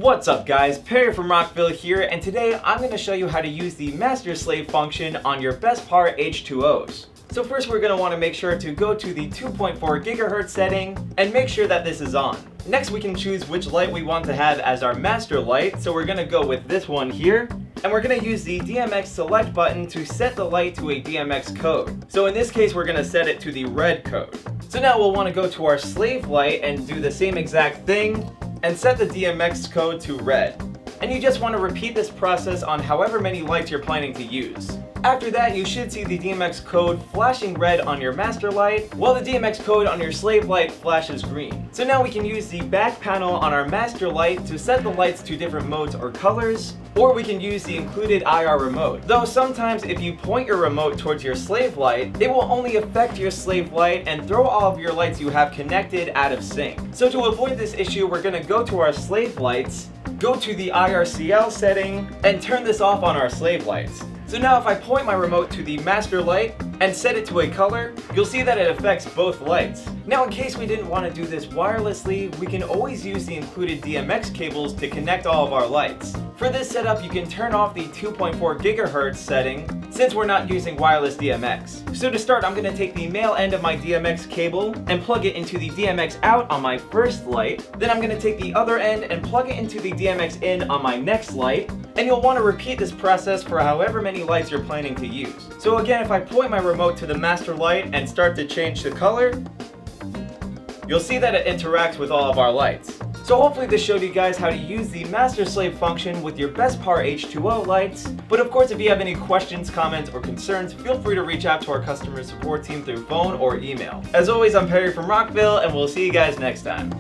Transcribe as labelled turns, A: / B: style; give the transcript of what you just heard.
A: What's up guys, Perry from Rockville here, and today I'm going to show you how to use the master slave function on your Best Par H2Os. So first we're going to want to make sure to go to the 2.4 GHz setting and make sure that this is on. Next we can choose which light we want to have as our master light, so we're going to go with this one here. And we're going to use the DMX select button to set the light to a DMX code. So in this case we're going to set it to the red code. So now we'll want to go to our slave light and do the same exact thing and set the DMX code to red. And you just want to repeat this process on however many lights you're planning to use. After that, you should see the DMX code flashing red on your master light, while the DMX code on your slave light flashes green. So now we can use the back panel on our master light to set the lights to different modes or colors, or we can use the included IR remote. Though sometimes if you point your remote towards your slave light, it will only affect your slave light and throw all of your lights you have connected out of sync. So to avoid this issue, we're going to go to our slave lights, go to the IRCL setting, and turn this off on our slave lights. So now if I point my remote to the master light and set it to a color, you'll see that it affects both lights. Now in case we didn't want to do this wirelessly, we can always use the included DMX cables to connect all of our lights. For this setup, you can turn off the 2.4 GHz setting since we're not using wireless DMX. So to start, I'm going to take the male end of my DMX cable and plug it into the DMX out on my first light. Then I'm going to take the other end and plug it into the DMX in on my next light. And you'll want to repeat this process for however many lights you're planning to use. So again, if I point my remote to the master light and start to change the color, you'll see that it interacts with all of our lights. So hopefully this showed you guys how to use the master slave function with your Best Par H2O lights. But of course, if you have any questions, comments, or concerns, feel free to reach out to our customer support team through phone or email. As always, I'm Perry from Rockville, and we'll see you guys next time.